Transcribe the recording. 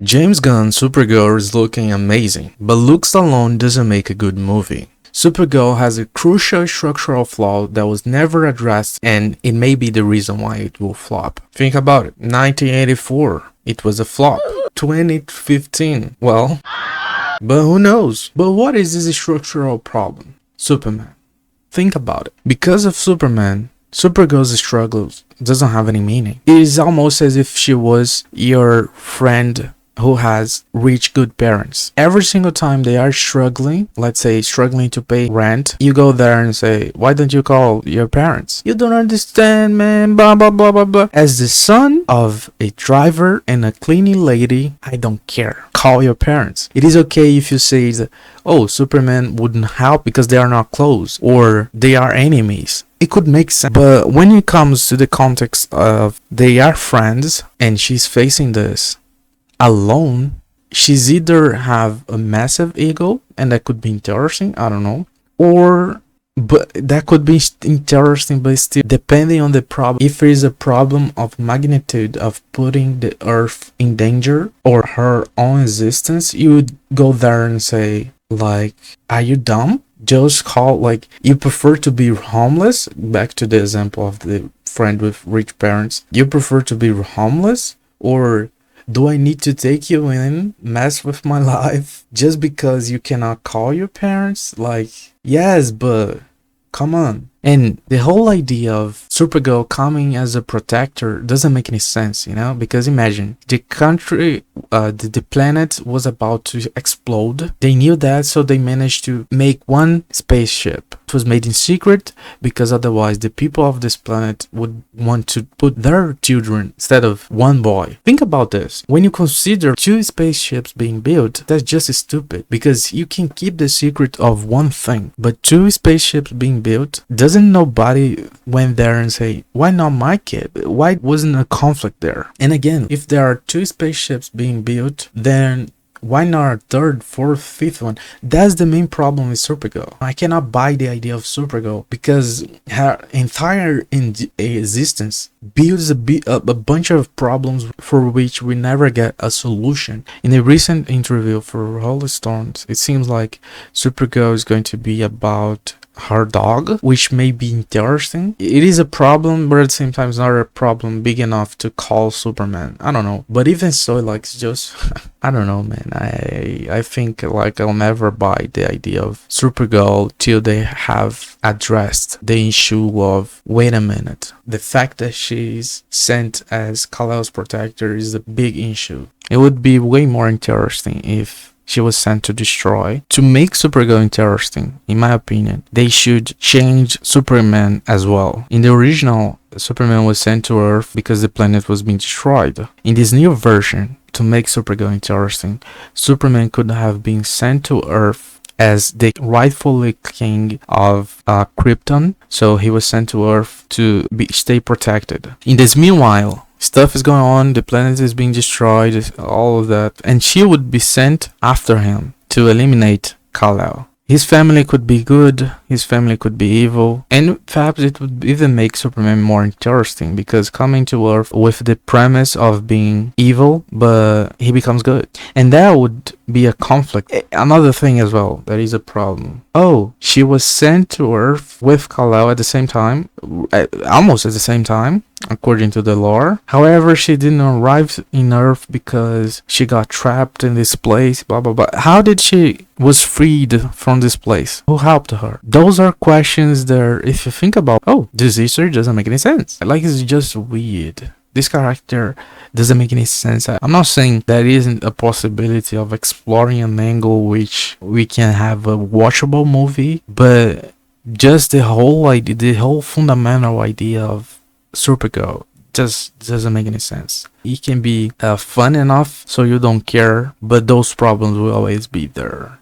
James Gunn Supergirl is looking amazing, but looks alone doesn't make a good movie. Supergirl has a crucial structural flaw that was never addressed, and it may be the reason why it will flop. Think about it. 1984, it was a flop. 2015, well, but who knows? But what is this structural problem? Superman. Think about it. Because of Superman, Supergirl's struggles doesn't have any meaning. It is almost as if she was your friend who has rich good parents. Every single time they are struggling, let's say struggling to pay rent, you go there and say, why don't you call your parents? You don't understand, man, blah blah blah blah blah. As the son of a driver and a cleaning lady, I don't care. Call your parents. It is okay if you say that, oh, Superman wouldn't help because they are not close or they are enemies. It could make sense. But when it comes to the context of they are friends and she's facing this alone, she's either have a massive ego, and that could be interesting, I don't know, or but that could be interesting, but still depending on the problem. If there is a problem of magnitude of putting the earth in danger or her own existence, you would go there and say, like, are you dumb? Just call, like, you prefer to be homeless, back to the example of the friend with rich parents, you prefer to be homeless, or do I need to take you in, mess with my life, just because you cannot call your parents? Like, yes, but come on. And the whole idea of Supergirl coming as a protector doesn't make any sense, you know? Because imagine, the country, the planet was about to explode. They knew that, so they managed to make one spaceship. It was made in secret because otherwise the people of this planet would want to put their children instead of one boy. Think about this. When you consider two spaceships being built, that's just stupid, because you can keep the secret of one thing, but two spaceships being built, doesn't nobody went there and say, why not my kid? Why wasn't a conflict there? And again, if there are two spaceships being built, then why not a third, fourth, fifth one? That's the main problem with Supergirl. I cannot buy the idea of Supergirl because her entire existence builds a bunch of problems for which we never get a solution. In a recent interview for Rolling Stones, it seems like Supergirl is going to be about her dog, which may be interesting. It is a problem, but at the same time it's not a problem big enough to call Superman. I don't know, but even so, like, it's just I don't know, man. I think, like, I'll never buy the idea of Supergirl till they have addressed the issue of, wait a minute, the fact that she's sent as Kal-El's protector is a big issue. It would be way more interesting if she was sent to destroy. To make Supergirl interesting, in my opinion, they should change Superman as well. In the original, Superman was sent to Earth because the planet was being destroyed. In this new version, to make Supergirl interesting, Superman could have been sent to Earth as the rightfully king of Krypton. So he was sent to Earth to stay protected. In this meanwhile, stuff is going on, the planet is being destroyed, all of that, and she would be sent after him to eliminate Kal-El. His family could be good, his family could be evil, and perhaps it would even make Superman more interesting, because coming to Earth with the premise of being evil, but he becomes good. And that would be a conflict. Another thing as well, that is a problem. Oh, she was sent to Earth with Kal-El at the same time, almost at the same time, according to the lore. However, she didn't arrive in Earth because she got trapped in this place, blah blah blah. How did she was freed from this place? Who helped her? Those are questions that, if you think about, oh, this history doesn't make any sense. Like, it's just weird. This character doesn't make any sense. I'm not saying there isn't a possibility of exploring an angle which we can have a watchable movie, but just the whole idea, the whole fundamental idea of Supergirl just doesn't make any sense. It can be fun enough so you don't care, but those problems will always be there.